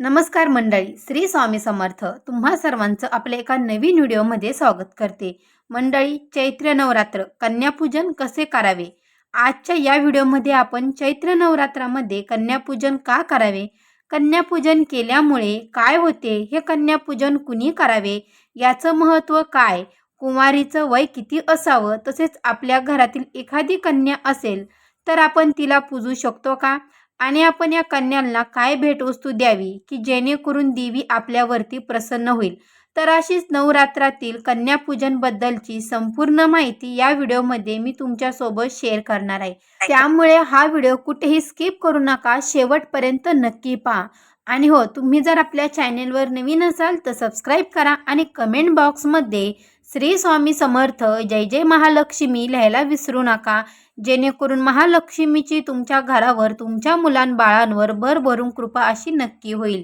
नमस्कार मंडळी, श्री स्वामी समर्थ. तुम्हा सर्वांचं आपल्या एका नवीन व्हिडिओमध्ये स्वागत करते. मंडळी, चैत्र नवरात्र कन्यापूजन कसे करावे? आजच्या या व्हिडिओमध्ये आपण चैत्र नवरात्रामध्ये कन्यापूजन का करावे, कन्यापूजन केल्यामुळे काय होते, हे कन्यापूजन कुणी करावे, याचं महत्त्व काय, कुंवारीचं वय किती असावं, तसेच आपल्या घरातील एखादी कन्या असेल तर आपण तिला पूजू शकतो का, आणि आपण या कन्यांना काय भेटवस्तू द्यावी की जेणेकरून देवी आपल्यावरती प्रसन्न होईल. तर अशीच नवरात्रातील कन्यापूजनबद्दलची संपूर्ण माहिती या व्हिडिओमध्ये मी तुमच्यासोबत शेअर करणार आहे. त्यामुळे हा व्हिडिओ कुठेही स्किप करू नका, शेवटपर्यंत नक्की पहा. आणि हो, तुम्ही जर आपल्या चॅनेलवर नवीन असाल तर सबस्क्राईब करा आणि कमेंट बॉक्समध्ये श्री स्वामी समर्थ जय जय महालक्ष्मी लिहायला विसरू नका, जेणेकरून महालक्ष्मीची तुमच्या घरावर, तुमच्या मुलांबाळांवर भरभरून कृपा अशी नक्की होईल.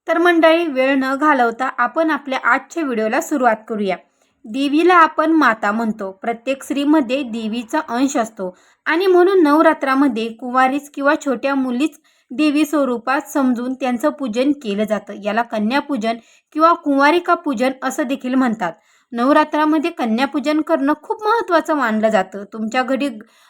तर मंडळी, वेळ न घालवता आपण आपल्या आजच्या व्हिडिओला सुरुवात करूया. देवीला आपण माता म्हणतो. प्रत्येक स्त्रीमध्ये देवीचा अंश असतो आणि म्हणून नवरात्रामध्ये कुंवारीच किंवा छोट्या मुलीच देवी स्वरूपात समजून त्यांचं पूजन केलं जातं. याला कन्यापूजन किंवा कुंवारिका पूजन असं देखील म्हणतात. नवरात्रामध्ये कन्यापूजन करणं खूप महत्त्वाचं मानलं जातं. तुमच्या घरी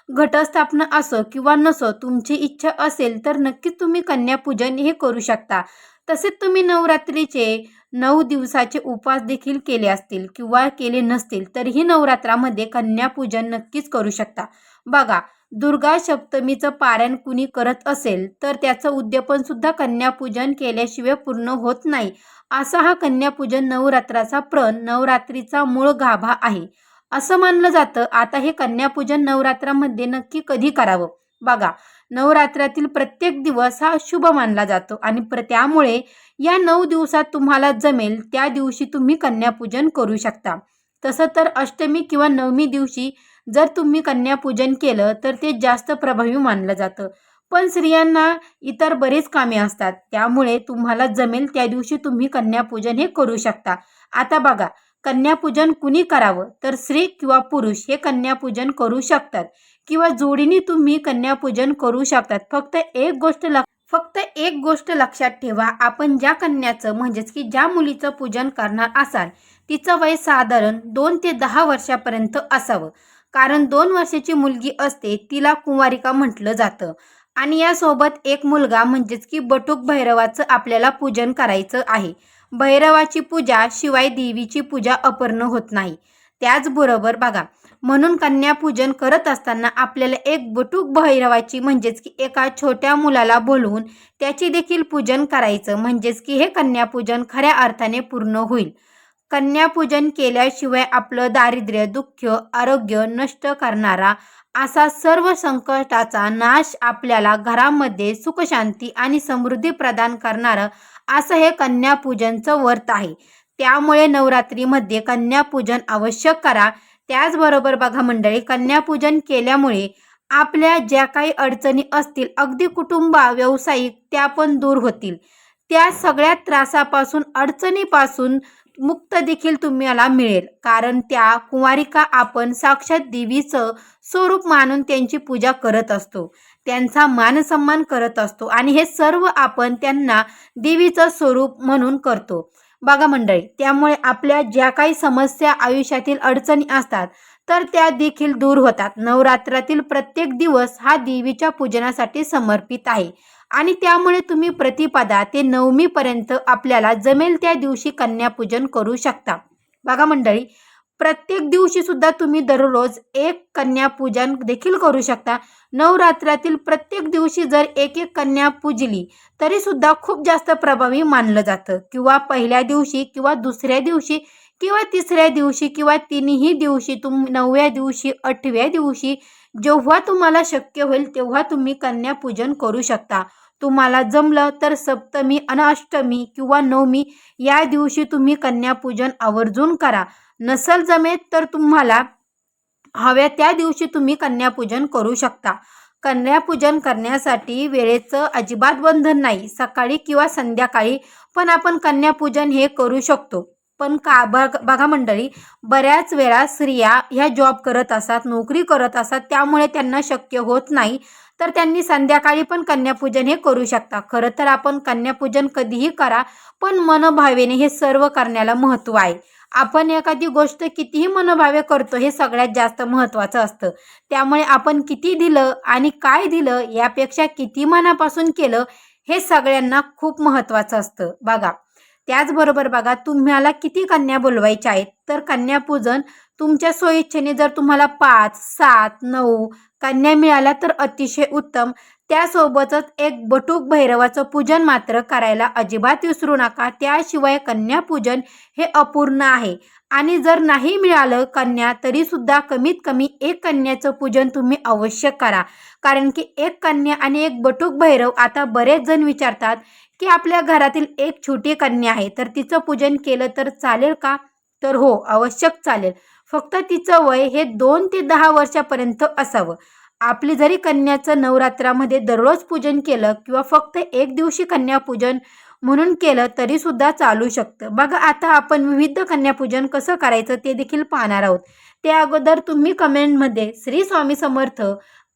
घटस्थापना असो किंवा नसो, तुमची इच्छा असेल तर नक्कीच तुम्ही कन्यापूजन हे करू शकता. तसेच तुम्ही नवरात्रीचे 9 दिवसाचे उपवास देखील केले असतील किंवा केले नसतील तरीही नवरात्रामध्ये कन्यापूजन नक्कीच करू शकता. बघा, दुर्गा सप्तमीचं पारायण कुणी करत असेल तर त्याचं उद्यापन सुद्धा कन्यापूजन केल्याशिवाय पूर्ण होत नाही. असा हा कन्यापूजन नवरात्राचा नवरात्रीचा मूळ गाभा आहे असं मानलं जातं. आता हे कन्यापूजन नवरात्रामध्ये नक्की कधी करावं? बघा, नवरात्रातील प्रत्येक दिवस हा शुभ मानला जातो आणि त्यामुळे या 9 दिवसात तुम्हाला जमेल त्या दिवशी तुम्ही कन्यापूजन करू शकता. तसं तर अष्टमी किंवा नवमी दिवशी जर तुम्ही कन्यापूजन केलं तर ते जास्त प्रभावी मानलं जातं. पण स्त्रियांना इतर बरेच कामे असतात, त्यामुळे तुम्हाला जमेल त्या दिवशी तुम्ही कन्यापूजन हे करू शकता. आता बघा, कन्यापूजन कुणी करावं? तर स्त्री किंवा पुरुष हे कन्यापूजन करू शकतात किंवा जोडीने तुम्ही कन्यापूजन करू शकतात. फक्त एक गोष्ट लक्षात ठेवा, आपण ज्या कन्याचं म्हणजेच की ज्या मुलीचं पूजन करणार असाल तिचं वय साधारण 2 ते 10 वर्षापर्यंत असावं. कारण 2 वर्षाची मुलगी असते तिला कुंवारिका म्हटलं जातं. आणि यासोबत एक मुलगा म्हणजेच की बटुक भैरवाचं आपल्याला पूजन करायचं आहे. भैरवाची पूजा शिवाय देवीची पूजा अपूर्ण होत नाही. त्याचबरोबर बघा, म्हणून कन्यापूजन करत असताना आपल्याला एक बटुक भैरवाची म्हणजेच की एका छोट्या मुलाला बोलवून त्याची देखील पूजन करायचं, म्हणजेच की हे कन्यापूजन खऱ्या अर्थाने पूर्ण होईल. कन्यापूजन केल्याशिवाय आपलं दारिद्र्य, दुःख, आरोग्य नष्ट करणारा असा सर्व संकटाचा नाश, आपल्याला घरामध्ये सुखशांती आणि समृद्धी प्रदान करणारं असं हे कन्यापूजनचं व्रत आहे. त्यामुळे नवरात्रीमध्ये कन्यापूजन आवश्यक करा. त्याचबरोबर बघा मंडळी, कन्यापूजन केल्यामुळे आपल्या ज्या काही अडचणी असतील, अगदी कुटुंब, व्यावसायिक, त्या पण दूर होतील. त्या सगळ्या त्रासापासून, अडचणीपासून मुक्त देखील तुम्हाला मिळेल. कारण त्या कुंवारिका आपण साक्षात देवीचं स्वरूप मानून त्यांची पूजा करत असतो, त्यांचा मानसन्मान करत असतो आणि हे सर्व आपण त्यांना देवीचं स्वरूप म्हणून करतो. बघा मंडळी, त्यामुळे आपल्या ज्या काही समस्या, आयुष्यातील अडचणी असतात तर त्या देखील दूर होतात. नवरात्रातील प्रत्येक दिवस हा देवीच्या पूजनासाठी समर्पित आहे आणि त्यामुळे तुम्ही प्रतिपदा ते नवमीपर्यंत आपल्याला जमेल त्या दिवशी कन्यापूजन करू शकता. बघा मंडळी, प्रत्येक दिवशी सुद्धा तुम्ही दररोज एक कन्यापूजन देखील करू शकता. नवरात्रातील प्रत्येक दिवशी जर एक कन्या पूजली तरी सुद्धा खूप जास्त प्रभावी मानलं जातं. किंवा पहिल्या दिवशी किंवा दुसऱ्या दिवशी किंवा तिसऱ्या दिवशी किंवा तिन्ही दिवशी, 9व्या दिवशी, 8व्या दिवशी, जेव्हा तुम्हाला शक्य होईल तेव्हा तुम्ही कन्यापूजन करू शकता. तुम्हाला जमलं तर सप्तमी, अष्टमी किंवा नवमी या दिवशी तुम्ही कन्यापूजन आवर्जून करा. नसल जमेत तर तुम्हाला हव्या त्या दिवशी तुम्ही कन्यापूजन करू शकता. कन्यापूजन करण्यासाठी वेळेचं अजिबात बंधन नाही. सकाळी किंवा संध्याकाळी पण आपण कन्यापूजन हे करू शकतो. पण बघा मंडळी, बऱ्याच वेळा स्त्रिया ह्या जॉब करत असतात, नोकरी करत असतात, त्यामुळे त्यांना शक्य होत नाही. तर त्यांनी संध्याकाळी पण कन्यापूजन हे करू शकता. खरं तर आपण कन्यापूजन कधीही करा, पण मनभावेने हे सर्व करण्याला महत्त्व आहे. आपण एखादी गोष्ट कितीही मनोभावे करतो हे सगळ्यात जास्त महत्त्वाचं असतं. त्यामुळे आपण किती दिलं आणि काय दिलं यापेक्षा किती मनापासून केलं हे सगळ्यांना खूप महत्त्वाचं असतं बघा. त्याचबरोबर बघा, तुम्हाला किती कन्या बोलवायच्या आहेत, तर कन्यापूजन तुमच्या सोयीच्छेने जर तुम्हाला 5, 7, 9 कन्या मिळाल्या तर अतिशय उत्तम. त्यासोबतच एक बटूक भैरवाचं पूजन मात्र करायला अजिबात विसरू नका. त्याशिवाय कन्यापूजन हे अपूर्ण आहे. आणि जर नाही मिळालं कन्या तरीसुद्धा कमीत कमी एक कन्याचं पूजन तुम्ही अवश्य करा. कारण की एक कन्या आणि एक बटूक भैरव, आता बरेच जण विचारतात की आपल्या घरातील एक छोटी कन्या आहे तर तिचं पूजन केलं तर चालेल का? तर हो, आवश्यक चालेल. फक्त तिचं वय हे 2 ते 10 वर्षापर्यंत असावं. आपली जरी कन्याचं नवरात्रामध्ये दररोज पूजन केलं किंवा फक्त एक दिवशी कन्यापूजन म्हणून केलं तरीसुद्धा चालू शकतं. बघा, आता आपण विविध कन्यापूजन कसं करायचं ते देखील पाहणार आहोत. त्या अगोदर तुम्ही कमेंटमध्ये श्री स्वामी समर्थ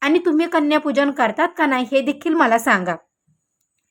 आणि तुम्ही कन्यापूजन करतात का नाही हे देखील मला सांगा.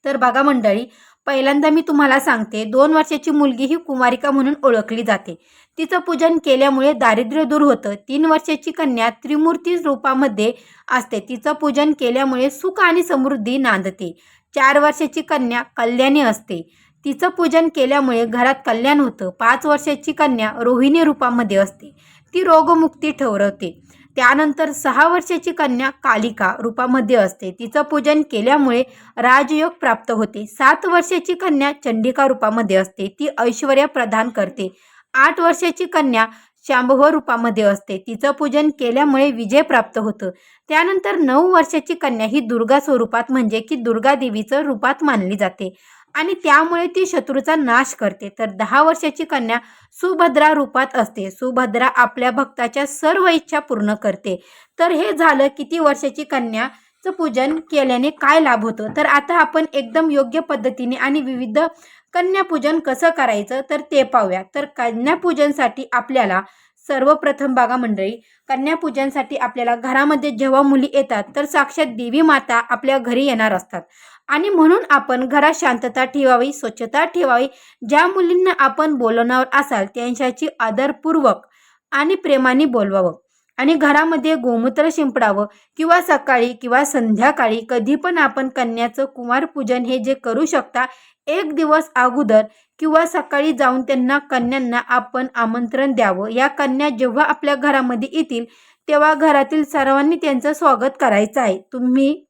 तर बघा मंडळी, पहिल्यांदा मी तुम्हाला सांगते, 2 वर्षाची मुलगी ही कुमारिका म्हणून ओळखली जाते. तिचं पूजन केल्यामुळे दारिद्र्य दूर होतं. 3 वर्षाची कन्या त्रिमूर्ती रूपामध्ये असते. तिचं पूजन केल्यामुळे सुख आणि समृद्धी नांदते. 4 वर्षाची कन्या कल्याणी असते. तिचं पूजन केल्यामुळे घरात कल्याण होतं. 5 वर्षाची कन्या रोहिणी रूपामध्ये असते. ती रोगमुक्ती ठरवते. त्यानंतर 6 वर्षाची कन्या कालिका रूपामध्ये असते. तिचं पूजन केल्यामुळे राजयोग प्राप्त होते. 7 वर्षाची कन्या चंडिका रूपामध्ये असते. ती ऐश्वर्य प्रदान करते. 8 वर्षाची कन्या शांभव रूपामध्ये असते. तिचं पूजन केल्यामुळे विजय प्राप्त होतं. त्यानंतर 9 वर्षाची कन्या ही दुर्गा स्वरूपात म्हणजे की दुर्गा देवीचं रूपात मानली जाते आणि त्यामुळे ती शत्रूचा नाश करते. तर 10 वर्षाची कन्या सुभद्रा रूपात असते. सुभद्रा आपल्या भक्ताच्या सर्व इच्छा पूर्ण करते. तर हे झालं किती वर्षाची कन्याचं पूजन केल्याने काय लाभ होतो. तर आता आपण एकदम योग्य पद्धतीने आणि विविध कन्यापूजन कसं करायचं तर ते पाहूया. तर कन्यापूजनसाठी आपल्याला सर्वप्रथम बघा मंडळी, कन्यापूजनसाठी आपल्याला घरामध्ये जेव्हा मुली येतात तर साक्षात देवी माता आपल्या घरी येणार असतात आणि म्हणून आपण घरात शांतता ठेवावी, स्वच्छता ठेवावी. ज्या मुलींना आपण बोलवणार असाल त्यांच्याशी आदरपूर्वक आणि प्रेमाने बोलवावं आणि घरामध्ये गोमूत्र शिंपडावं किंवा सकाळी किंवा संध्याकाळी कधी पण आपण कन्याचं कुमारपूजन हे जे करू शकता, 1 दिवस अगोदर किंवा सकाळी जाऊन कन्यांना आपण आमंत्रण द्यावं. या कन्या जेव्हा आपल्या घरामध्ये येतील तेव्हा घरातील सर्वांनी त्यांचं स्वागत करायचं आहे. तुम्ही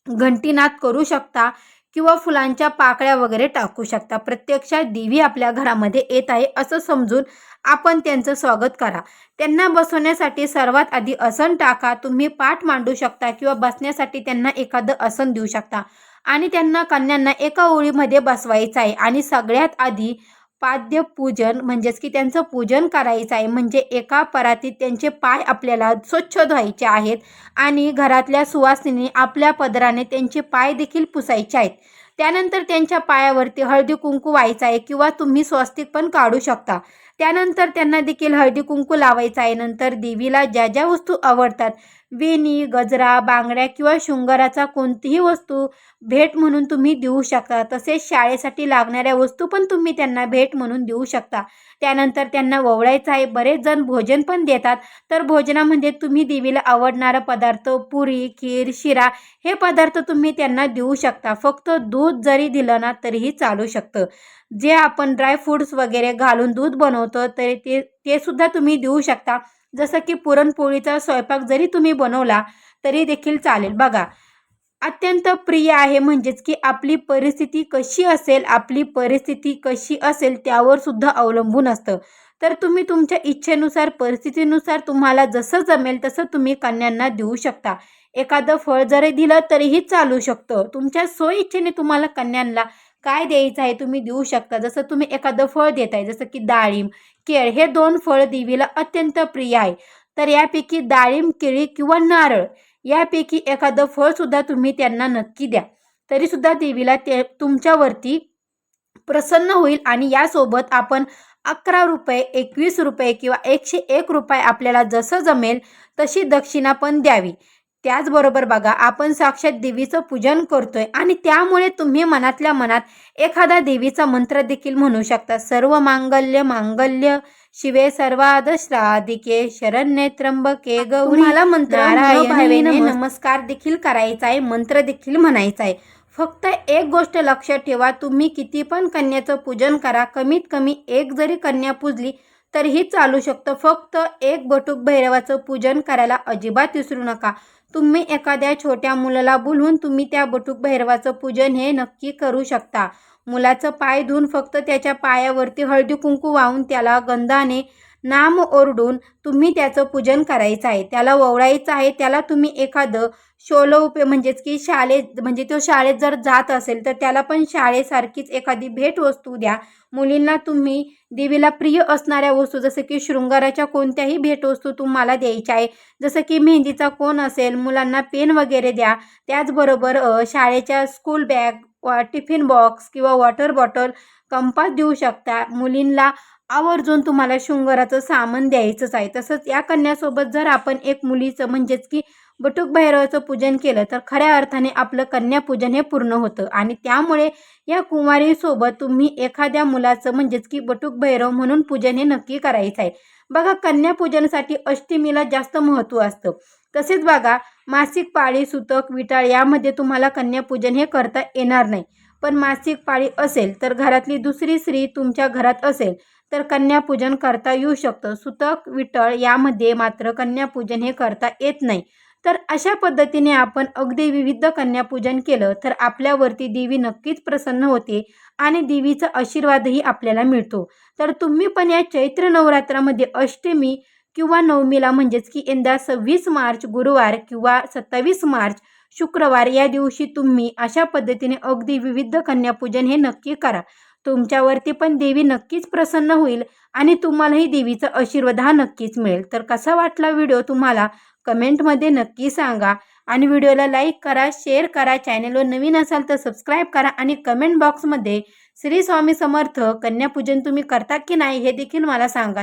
घंटीनाद करू शकता किंवा फुलांच्या पाकळ्या वगैरे टाकू शकता. प्रत्यक्षात देवी आपल्या घरामध्ये येत आहे असं समजून आपण त्यांचं स्वागत करा. त्यांना बसवण्यासाठी सर्वात आधी आसन टाका. तुम्ही पाठ मांडू शकता किंवा बसण्यासाठी त्यांना एखादं आसन देऊ शकता आणि कन्यांना एका ओळीमध्ये बसवायचं आहे आणि सगळ्यात आधी पाद्यपूजन म्हणजेच की त्यांचं पूजन करायचं आहे. म्हणजे एका परातीत त्यांचे पाय आपल्याला स्वच्छ धुवायचे आहेत आणि घरातल्या सुवासिनी आपल्या पदराने त्यांचे पाय देखील पुसायचे आहेत. त्यानंतर त्यांच्या पायावरती हळदी कुंकू व्हायचं आहे किंवा तुम्ही स्वस्तिक पण काढू शकता. त्यानंतर त्यांना देखील हळदी कुंकू लावायचं आहे. नंतर देवीला ज्या ज्या वस्तू आवडतात, वेणी, गजरा, बांगड्या किंवा शृंगाराचा कोणतीही वस्तू भेट म्हणून तुम्ही देऊ शकता. तसेच शाळेसाठी लागणाऱ्या वस्तू पण तुम्ही त्यांना भेट म्हणून देऊ शकता. त्यानंतर त्यांना ओवाळायचं आहे. बरेच जण भोजन पण देतात. तर भोजनामध्ये तुम्ही देवीला आवडणारा पदार्थ पुरी, खीर, शिरा हे पदार्थ तुम्ही त्यांना देऊ शकता. फक्त दूध जरी दिलं ना तरीही चालू शकतं. जे आपण ड्रायफ्रूट्स वगैरे घालून दूध बनवतो तरी ते सुद्धा तुम्ही देऊ शकता. जसं की पुरणपोळीचा स्वयंपाक जरी तुम्ही बनवला तरी देखील चालेल. बघा, अत्यंत प्रिय आहे म्हणजेच की आपली परिस्थिती कशी असेल त्यावर सुद्धा अवलंबून असतं. तर तुम्ही तुमच्या इच्छेनुसार, परिस्थितीनुसार तुम्हाला जसं जमेल तसं तुम्ही कन्यांना देऊ शकता. एखादं फळ जरी दिलं तरीही चालू शकतं. तुमच्या सोयीच्छेने तुम्हाला कन्यांना काय द्यायचं आहे तुम्ही देऊ शकता. जसं तुम्ही एखादं फळ देताय, जसं की डाळिंब, केळ हे 2 फळ देवीला अत्यंत प्रिय आहे. तर यापैकी डाळिंब, केळी किंवा नारळ यापैकी एखादं फळसुद्धा तुम्ही त्यांना नक्की द्या. तरीसुद्धा देवीला ते तुमच्यावरती प्रसन्न होईल. आणि यासोबत आपण 11 रुपये, 21 रुपये किंवा 101 रुपये आपल्याला जसं जमेल तशी दक्षिणा पण द्यावी. त्याचबरोबर बघा, आपण साक्षात देवीचं पूजन करतोय आणि त्यामुळे तुम्ही मनातल्या मनात एखादा देवीचा मंत्र देखील म्हणू शकता. सर्व मांगल्य मांगल्य शिवे सर्वाद श्राधिके शरण्ये त्र्यंबके गौरी. तुम्हाला मंत्र नारायणी नमस्कार देखील करायचा आहे, मंत्र देखील म्हणायचा आहे. फक्त एक गोष्ट लक्षात ठेवा, तुम्ही किती पण कन्याचं पूजन करा, कमीत कमी एक जरी कन्या पूजली तरीही चालू शकतं. फक्त एक बटुक भैरवाचं पूजन करायला अजिबात विसरू नका. तुम्ही एखाद्या छोट्या मुलाला बोलवून तुम्ही त्या बटुक भैरवाचं पूजन हे नक्की करू शकता. मुलाचं पाय धुवून फक्त त्याच्या पायावरती हळदी कुंकू वाहून त्याला गंधाने नाम ओरडून तुम्ही त्याचं पूजन करायचं आहे, त्याला ओवाळायचं आहे. त्याला तुम्ही एखादं म्हणजेच की तो शाळेत जर जात असेल तर त्याला पण शाळेसारखीच एखादी भेटवस्तू द्या. मुलींना तुम्ही देवीला प्रिय असणाऱ्या वस्तू, जसं की शृंगाराच्या कोणत्याही भेटवस्तू तुम्हाला द्यायच्या आहे. जसं की मेहंदीचा कोन असेल, मुलांना पेन वगैरे द्या. त्याचबरोबर शाळेच्या स्कूल बॅग, टिफिन बॉक्स किंवा वॉटर बॉटल, कंपास देऊ शकता. मुलींना आवर्जून तुम्हाला शृंगाराचं सामान द्यायचंच आहे. तसंच या कन्यासोबत जर आपण एक मुलीचं म्हणजेच की बटुक भैरवाचं पूजन केलं तर खऱ्या अर्थाने आपलं कन्यापूजन हे पूर्ण होतं. आणि त्यामुळे या कुंवारीसोबत तुम्ही एखाद्या मुलाचं म्हणजेच की बटुक भैरव म्हणून पूजन हे नक्की करायचं आहे. बघा, कन्यापूजनासाठी अष्टमीला जास्त महत्त्व असतं. तसेच बघा, मासिक पाळी, सुतक, विटाळ यामध्ये तुम्हाला कन्यापूजन हे करता येणार नाही. पण मासिक पाळी असेल तर घरातली दुसरी स्त्री तुमच्या घरात असेल तर कन्यापूजन करता येऊ शकतं. सुतक, विटळ यामध्ये मात्र कन्यापूजन हे करता येत नाही. तर अशा पद्धतीने आपण अगदी विविध कन्यापूजन केलं तर आपल्यावरती देवी नक्कीच प्रसन्न होते आणि देवीचा आशीर्वादही आपल्याला मिळतो. तर तुम्ही पण या चैत्र नवरात्रामध्ये अष्टमी किंवा नवमीला म्हणजेच की यंदा 26 मार्च गुरुवार किंवा 27 मार्च शुक्रवार या दिवशी तुम्ही अशा पद्धतीने अगदी विविध कन्यापूजन हे नक्की करा. तुमच्यावरती पण देवी नक्कीच प्रसन्न होईल आणि तुम्हालाही देवीचा आशीर्वाद हा नक्कीच मिळेल. तर कसा वाटला व्हिडिओ तुम्हाला कमेंटमध्ये नक्की सांगा आणि व्हिडिओला लाईक करा, शेअर करा. चॅनलवर नवीन असाल तर सबस्क्राईब करा आणि कमेंट बॉक्समध्ये श्री स्वामी समर्थ कन्यापूजन तुम्ही करता की नाही हे देखील मला सांगा.